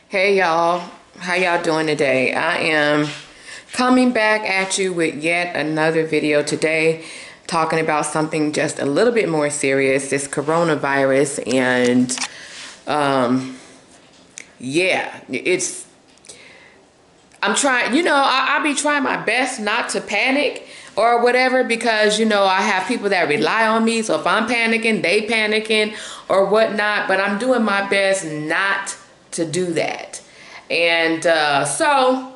Hey y'all, how y'all doing today? I am coming back at you with yet another video today, talking about something just a little bit more serious, this coronavirus. And yeah, I'm trying, I be trying my best not to panic or whatever, because I have people that rely on me. So if I'm panicking, they panicking or whatnot, but I'm doing my best not to do that. And so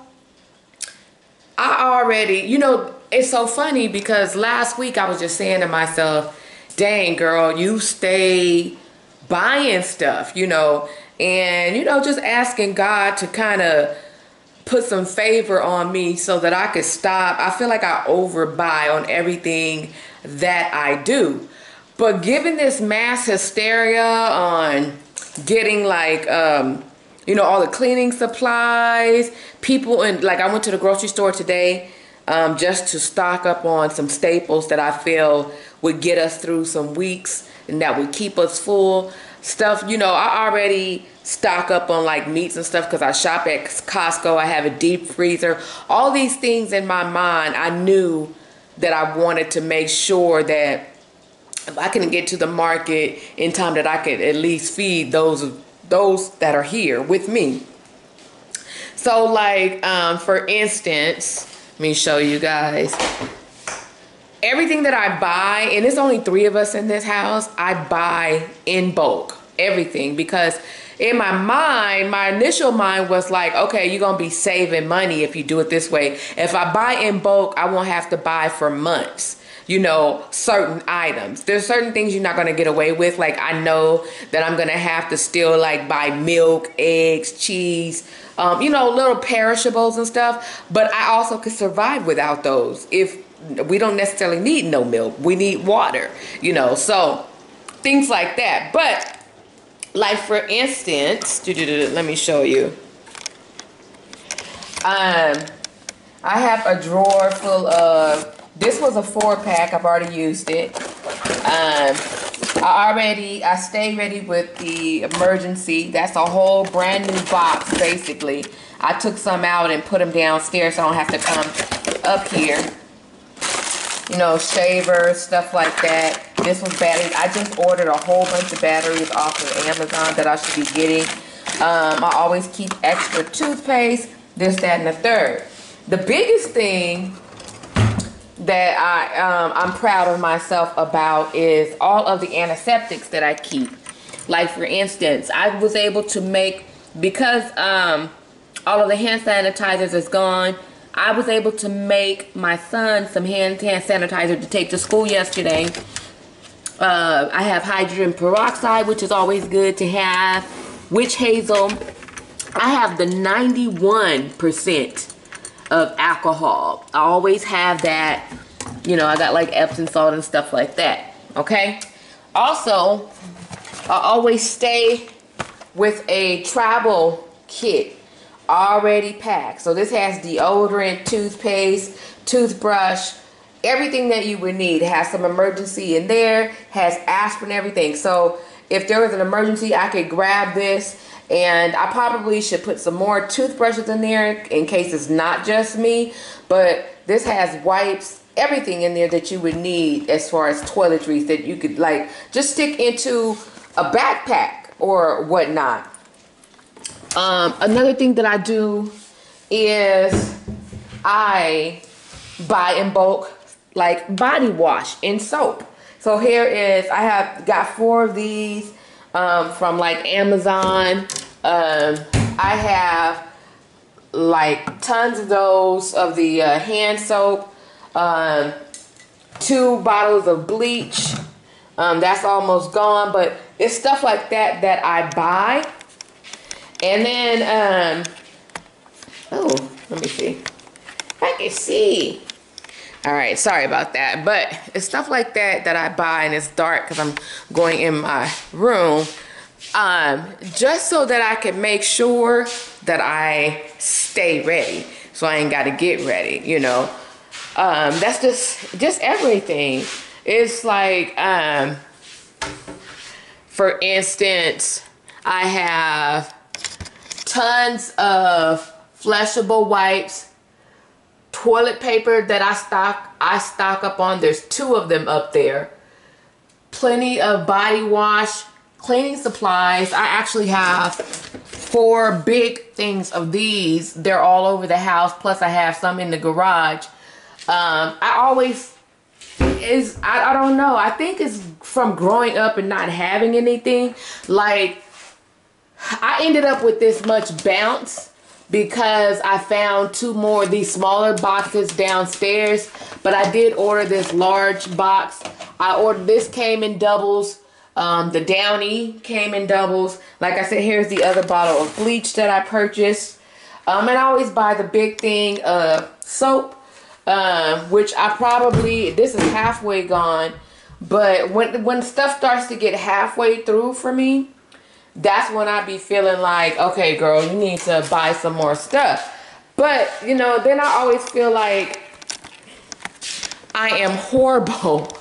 I already, it's so funny because last week I was just saying to myself, dang girl, you stay buying stuff, and just asking God to kind of put some favor on me so that I could stop. I feel like I overbuy on everything that I do. But given this mass hysteria on getting like all the cleaning supplies, people, and like I went to the grocery store today just to stock up on some staples that I feel would get us through some weeks and that would keep us full. Stuff, I already stock up on like meats and stuff because I shop at Costco. I have a deep freezer. All these things in my mind, I knew that I wanted to make sure that if I couldn't get to the market in time, that I could at least feed those that are here with me. So like, for instance, let me show you guys. Everything that I buy, and it's only 3 of us in this house, I buy in bulk, everything, because in my mind, my initial mind was like, okay, you're going to be saving money if you do it this way. If I buy in bulk, I won't have to buy for months, certain items. There's certain things you're not going to get away with. Like I know that I'm going to have to still like buy milk, eggs, cheese, little perishables and stuff. But I also could survive without those. If we don't necessarily need no milk, we need water, so things like that. But like for instance, let me show you. I have a drawer full of, this was a 4-pack. I've already used it. I stay ready with the emergency. That's a whole brand new box basically. I took some out and put them downstairs so I don't have to come up here. Shavers, stuff like that. This was batteries. I just ordered a whole bunch of batteries off of Amazon that I should be getting. I always keep extra toothpaste, this, that, and the third. The biggest thing that I'm proud of myself about is all of the antiseptics that I keep. Like for instance, I was able to make, because all of the hand sanitizers is gone, I was able to make my son some hand sanitizer to take to school yesterday. I have hydrogen peroxide, which is always good to have. Witch hazel. I have the 91% of alcohol. I always have that. I got like Epsom salt and stuff like that. Okay. Also, I always stay with a travel kit already packed. So this has deodorant, toothpaste, toothbrush, everything that you would need. It has some emergency in there, has aspirin, everything. So if there was an emergency, I could grab this, and I probably should put some more toothbrushes in there in case it's not just me. But this has wipes, everything in there that you would need as far as toiletries that you could like just stick into a backpack or whatnot. Another thing that I do is I buy in bulk like body wash and soap. So here is, I have got 4 of these from like Amazon. I have like tons of those of the hand soap, 2 bottles of bleach. That's almost gone, but it's stuff like that that I buy. And then, let me see. I can see. All right, sorry about that. But it's stuff like that that I buy, and it's dark because I'm going in my room. Just so that I can make sure that I stay ready. So I ain't got to get ready, That's just everything. It's like, for instance, I have tons of flushable wipes, toilet paper that I stock up on. There's 2 of them up there. Plenty of body wash, cleaning supplies. I actually have 4 big things of these. They're all over the house. Plus I have some in the garage. I don't know. I think it's from growing up and not having anything. Like, I ended up with this much Bounce because I found 2 more of these smaller boxes downstairs. But I did order this large box. This came in doubles. The Downy came in doubles. Like I said, here's the other bottle of bleach that I purchased. And I always buy the big thing of soap, which this is halfway gone. But when stuff starts to get halfway through for me, that's when I be feeling like, okay, girl, you need to buy some more stuff. But, you know, then I always feel like I am horrible.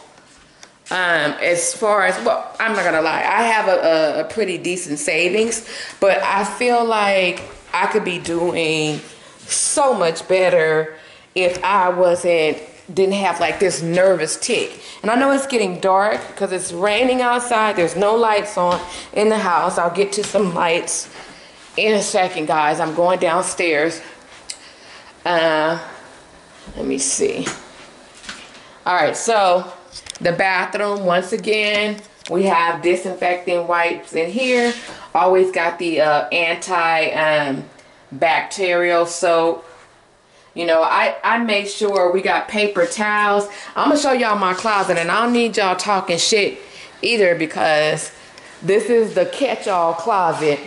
As far as, well, I'm not gonna lie, I have a pretty decent savings, but I feel like I could be doing so much better if I didn't have like this nervous tick. And I know it's getting dark because it's raining outside. There's no lights on in the house. I'll get to some lights in a second, guys. I'm going downstairs. Let me see. All right, so the bathroom, once again, we have disinfecting wipes in here. Always got the anti-bacterial soap. You know, I make sure we got paper towels. I'm going to show y'all my closet, and I don't need y'all talking shit either because this is the catch-all closet.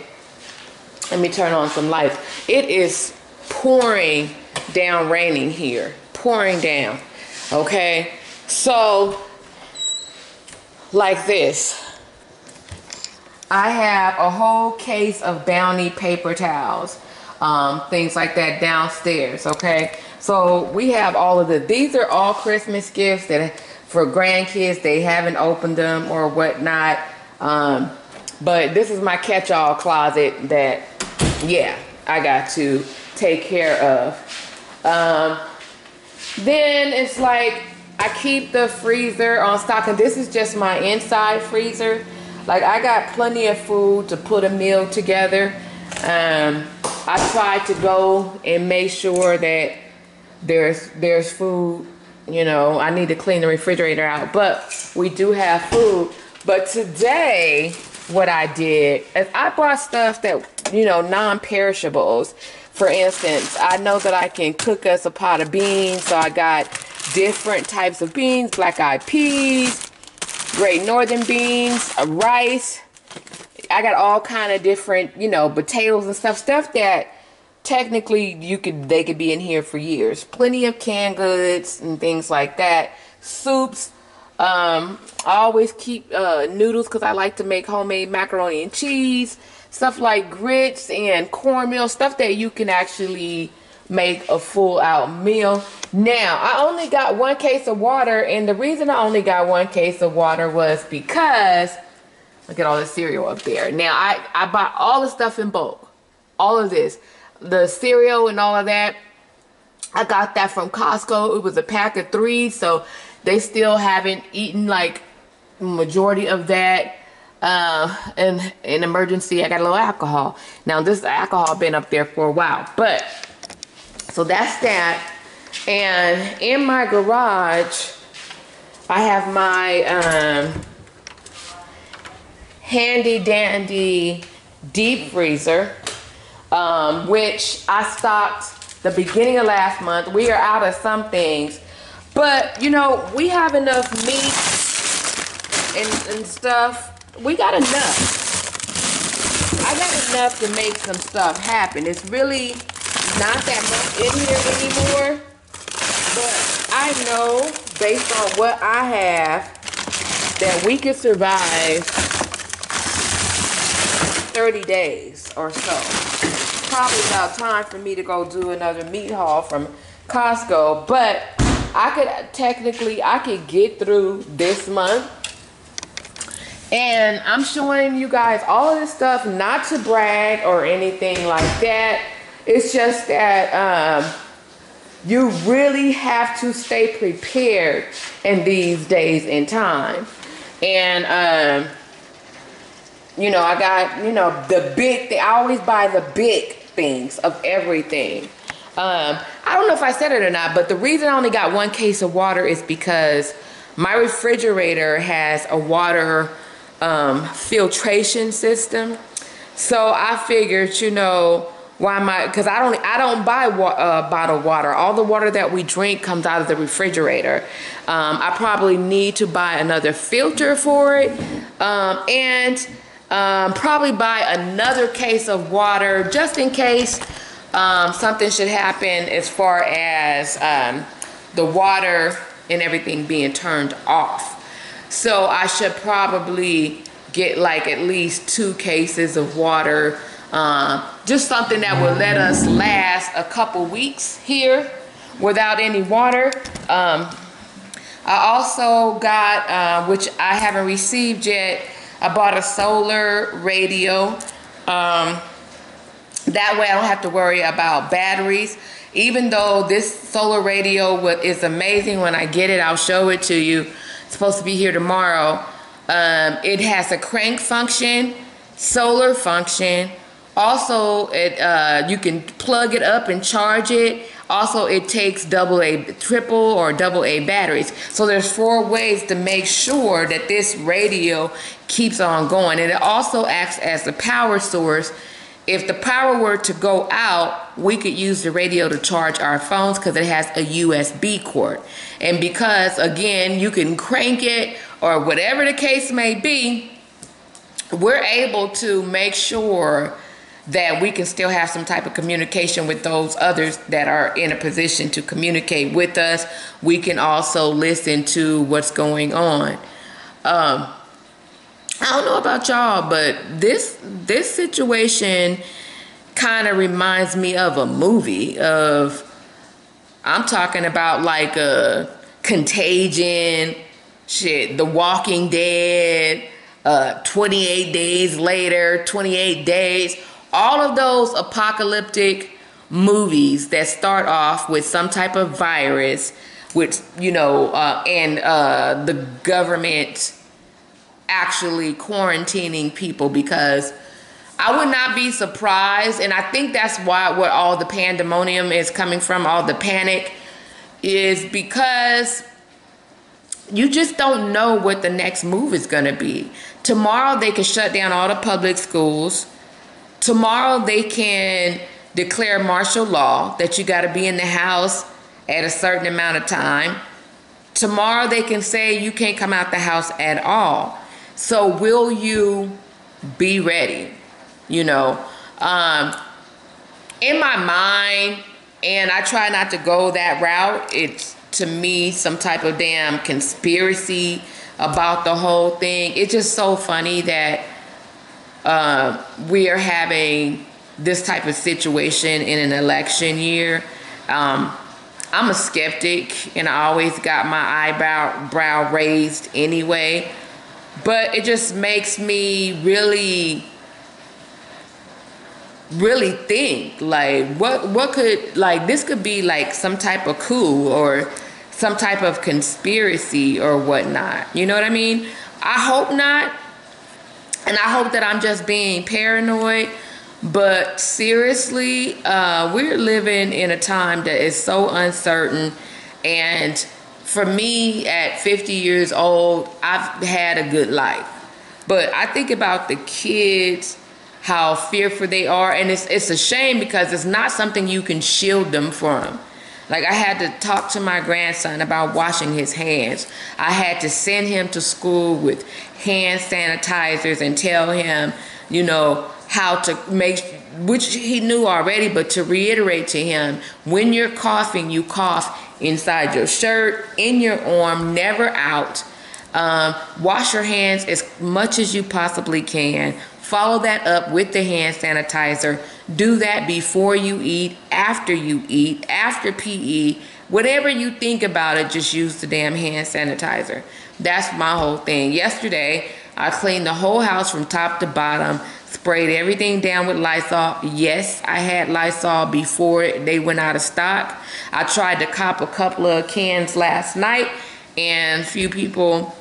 Let me turn on some lights. It is pouring down raining here. Pouring down. Okay? So, like this. I have a whole case of Bounty paper towels. Things like that downstairs, okay? So we have all of these are all Christmas gifts that for grandkids, they haven't opened them or whatnot. But this is my catch-all closet that, yeah, I got to take care of. Then it's like I keep the freezer on stock, and this is just my inside freezer. Like, I got plenty of food to put a meal together. I try to go and make sure that there's food. You know, I need to clean the refrigerator out, but we do have food. But today, what I did is I bought stuff that, you know, non-perishables. For instance, I know that I can cook us a pot of beans, so I got different types of beans, black-eyed peas, Great Northern beans, rice. I got all kind of different, you know, potatoes and stuff that technically they could be in here for years. Plenty of canned goods and things like that. Soups. I always keep noodles because I like to make homemade macaroni and cheese. Stuff like grits and cornmeal, stuff that you can actually make a full out meal. Now, I only got 1 case of water, and the reason I only got 1 case of water was because, look at all the cereal up there. Now, I bought all the stuff in bulk. All of this. The cereal and all of that. I got that from Costco. It was a pack of 3, so they still haven't eaten like majority of that. And in emergency, I got a little alcohol. Now, this alcohol been up there for a while, but so that's that. And in my garage, I have my handy dandy deep freezer, which I stocked the beginning of last month. We are out of some things, but you know, we have enough meat and stuff. We got enough. I got enough to make some stuff happen. It's really not that much in here anymore, but I know based on what I have that we could survive 30 days or so. Probably about time for me to go do another meat haul from Costco, but I could get through this month And I'm showing you guys all of this stuff not to brag or anything like that. It's just that you really have to stay prepared in these days and time. And you know, I got, you know, the big thing. I always buy the big things of everything. I don't know if I said it or not, but the reason I only got one case of water is because my refrigerator has a water filtration system. So I figured, you know, because I don't buy bottled water. All the water that we drink comes out of the refrigerator. I probably need to buy another filter for it, and probably buy another case of water just in case something should happen as far as the water and everything being turned off. So I should probably get like at least 2 cases of water, just something that will let us last a couple weeks here without any water. I also got, which I haven't received yet, I bought a solar radio. That way I don't have to worry about batteries. Even though this solar radio is amazing, when I get it, I'll show it to you. It's supposed to be here tomorrow. It has a crank function, solar function. Also, you can plug it up and charge it. Also, it takes triple or double A batteries. So there's 4 ways to make sure that this radio keeps on going. And it also acts as the power source. If the power were to go out, we could use the radio to charge our phones because it has a USB cord. And because, again, you can crank it or whatever the case may be, we're able to make sure that we can still have some type of communication with those others that are in a position to communicate with us. We can also listen to what's going on. I don't know about y'all, but this situation kind of reminds me of a movie. I'm talking about like a Contagion, shit, The Walking Dead, 28 Days Later, 28 Days. All of those apocalyptic movies that start off with some type of virus, which, you know, and the government actually quarantining people, because I would not be surprised, and I think that's why where all the pandemonium is coming from, all the panic, is because you just don't know what the next move is going to be. Tomorrow they can shut down all the public schools. Tomorrow they can declare martial law that you got to be in the house at a certain amount of time. Tomorrow they can say you can't come out the house at all. So will you be ready? You know, in my mind, and I try not to go that route, it's to me some type of damn conspiracy about the whole thing. It's just so funny that we are having this type of situation in an election year. I'm a skeptic, and I always got my eyebrow raised anyway. But it just makes me really think, like, what could, like, this could be like some type of coup or some type of conspiracy or whatnot. You know what I mean? I hope not. And I hope that I'm just being paranoid. But seriously, we're living in a time that is so uncertain. And for me, at 50 years old, I've had a good life. But I think about the kids, how fearful they are. And it's a shame because it's not something you can shield them from. Like, I had to talk to my grandson about washing his hands. I had to send him to school with hand sanitizers and tell him, you know, how to make, which he knew already, but to reiterate to him, when you're coughing, you cough inside your shirt, in your arm, never out. Wash your hands as much as you possibly can. Follow that up with the hand sanitizer. Do that before you eat, after PE. Whatever you think about it, just use the damn hand sanitizer. That's my whole thing. Yesterday, I cleaned the whole house from top to bottom, sprayed everything down with Lysol. Yes, I had Lysol before they went out of stock. I tried to cop a couple of cans last night, and a few people,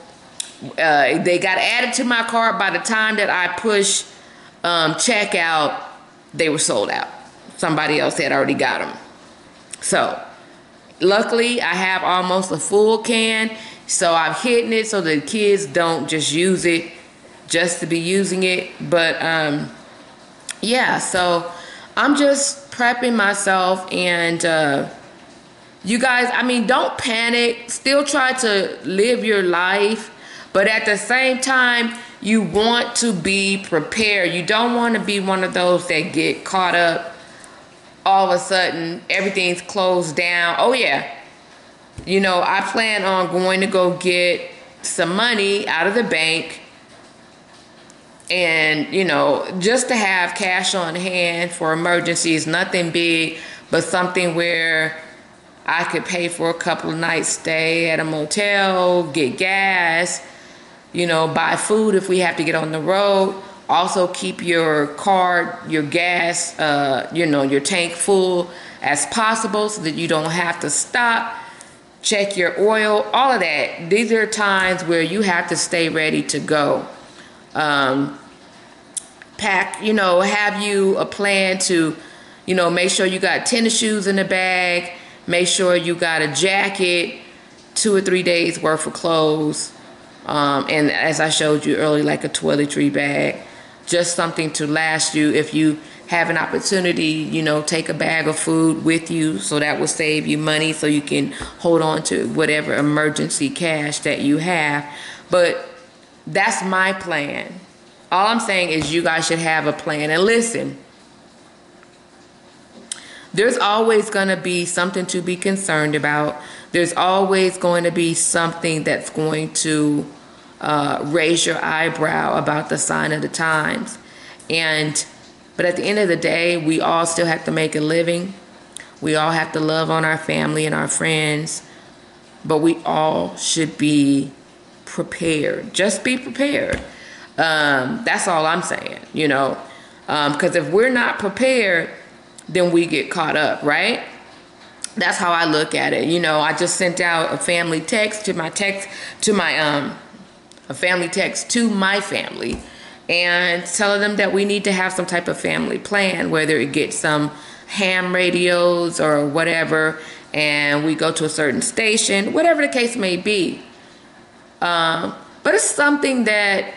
they got added to my cart. By the time that I pushed checkout, they were sold out. Somebody else had already got them. So luckily, I have almost a full can, so I've hidden it so the kids don't just use it just to be using it. But yeah, so I'm just prepping myself, and you guys, I mean, don't panic. Still try to live your life, but at the same time, you want to be prepared. You don't want to be one of those that get caught up. All of a sudden, everything's closed down. Oh yeah, you know, I plan on going to go get some money out of the bank, and you know, just to have cash on hand for emergencies. Nothing big, but something where I could pay for a couple of nights stay at a motel, get gas, you know, buy food if we have to get on the road. Also keep your car, your gas, you know, your tank full as possible so that you don't have to stop. Check your oil, all of that. These are times where you have to stay ready to go. Pack, you know, have you a plan to, you know, make sure you got tennis shoes in the bag. Make sure you got a jacket, 2 or 3 days worth of clothes. And as I showed you earlier, like a toiletry bag. Just something to last you. If you have an opportunity, you know, take a bag of food with you, so that will save you money, so you can hold on to whatever emergency cash that you have. But that's my plan. All I'm saying is you guys should have a plan. And listen, there's always going to be something to be concerned about. There's always going to be something that's going to raise your eyebrow about the sign of the times. But at the end of the day, we all still have to make a living. We all have to love on our family and our friends, but we all should be prepared. Just be prepared. That's all I'm saying, you know, because if we're not prepared, then we get caught up, right? That's how I look at it. You know, I just sent out a family text to my a family text to my family, and telling them that we need to have some type of family plan, whether it gets some ham radios or whatever, and we go to a certain station, whatever the case may be. But it's something that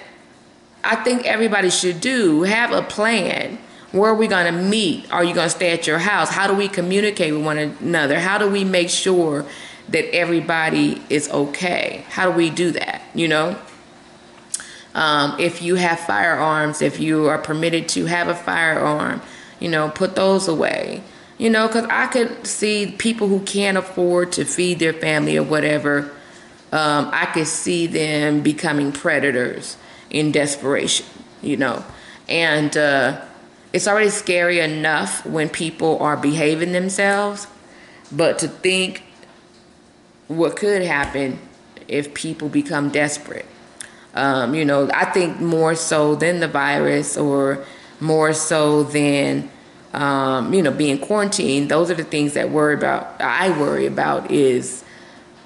I think everybody should do. Have a plan. Where are we going to meet? Are you going to stay at your house? How do we communicate with one another? How do we make sure that everybody is okay? How do we do that, you know? If you have firearms, if you are permitted to have a firearm, you know, put those away. You know, because I could see people who can't afford to feed their family or whatever. I could see them becoming predators in desperation, you know. And it's already scary enough when people are behaving themselves. But to think what could happen if people become desperate. You know, I think more so than the virus, or more so than, you know, being quarantined. Those are the things that I worry about is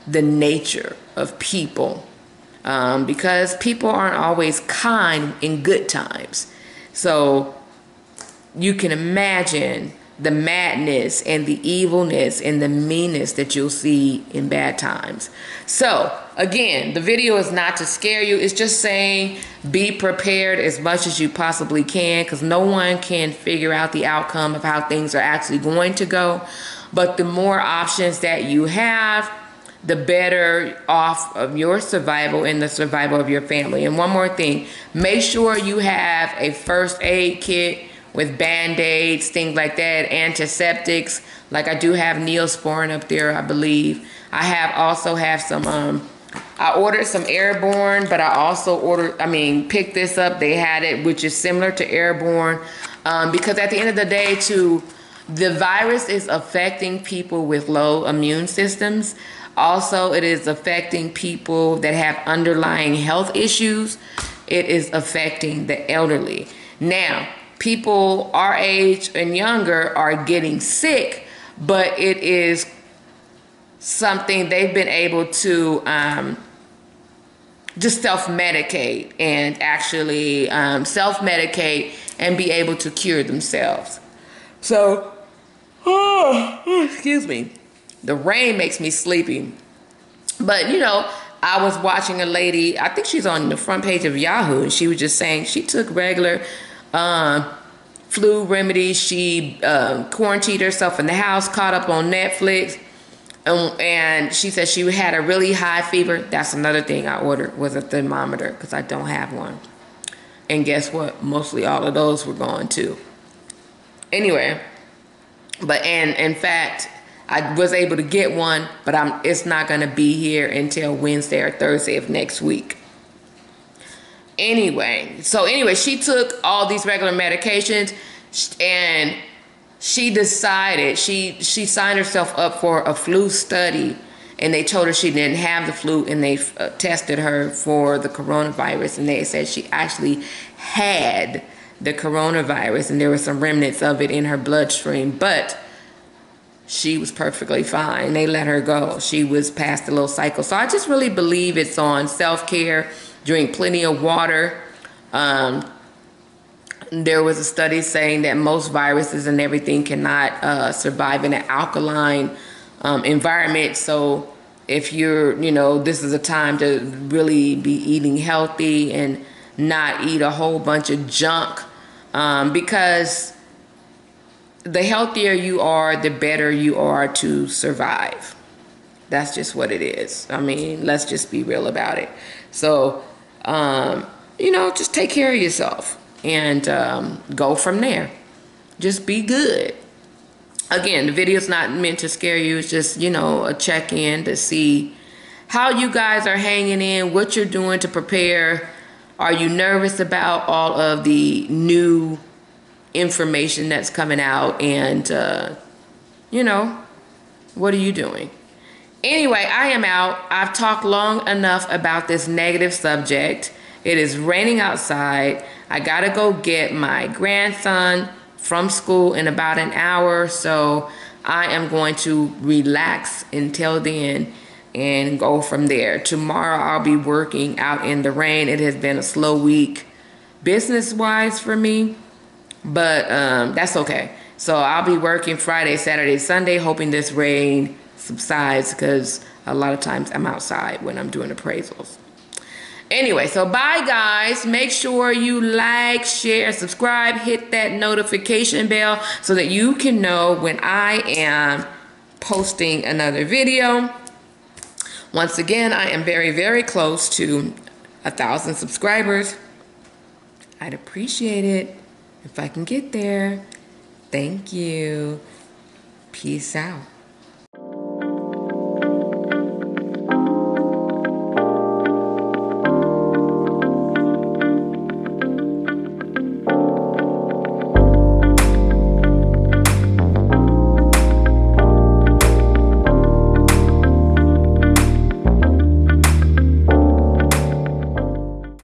the nature of people. Because people aren't always kind in good times. So you can imagine the madness and the evilness and the meanness that you'll see in bad times. So again, the video is not to scare you. It's just saying be prepared as much as you possibly can, because no one can figure out the outcome of how things are actually going to go. But the more options that you have, the better off of your survival and the survival of your family. And one more thing, make sure you have a first aid kit with Band-Aids, things like that, antiseptics. Like I do have Neosporin up there, I believe. I also have some, I ordered some Airborne, but I also picked this up. They had it, which is similar to Airborne. Because at the end of the day, the virus is affecting people with low immune systems. Also, it is affecting people that have underlying health issues. it is affecting the elderly. Now, people our age and younger are getting sick, but it is something they've been able to just self-medicate and actually self-medicate and be able to cure themselves. So, excuse me, the rain makes me sleepy. But, you know, I was watching a lady, I think she's on the front page of Yahoo, and she was just saying she took regular flu remedies. She quarantined herself in the house, caught up on Netflix, and she said she had a really high fever. That's another thing I ordered, was a thermometer, because I don't have one. And guess what? Mostly all of those were gone too. Anyway, but in fact, I was able to get one, but it's not going to be here until Wednesday or Thursday of next week. Anyway, she took all these regular medications, and she decided, she signed herself up for a flu study, and they told her she didn't have the flu, and they tested her for the coronavirus, and they said she actually had the coronavirus, and there were some remnants of it in her bloodstream, but she was perfectly fine. They let her go. She was past the little cycle. So I just really believe it's on self-care, drink plenty of water. There was a study saying that most viruses and everything cannot survive in an alkaline environment. So if you're, this is a time to really be eating healthy and not eat a whole bunch of junk, because the healthier you are, the better you are to survive. That's just what it is. I mean, let's just be real about it. So, just take care of yourself and go from there. Just be good. Again, the video's not meant to scare you. It's just, a check-in to see how you guys are hanging in, what you're doing to prepare. Are you nervous about all of the new information that's coming out? And, what are you doing? Anyway, I am out. I've talked long enough about this negative subject. It is raining outside. I gotta go get my grandson from school in about an hour, so I am going to relax until then and go from there. Tomorrow I'll be working out in the rain. It has been a slow week business-wise for me, but that's okay. So I'll be working Friday, Saturday, Sunday, hoping this rain subsides, because a lot of times I'm outside when I'm doing appraisals. Anyway, so bye guys. Make sure you like, share, subscribe, hit that notification bell so that you can know when I am posting another video. Once again, I am very, very close to 1,000 subscribers. I'd appreciate it if I can get there. Thank you. Peace out.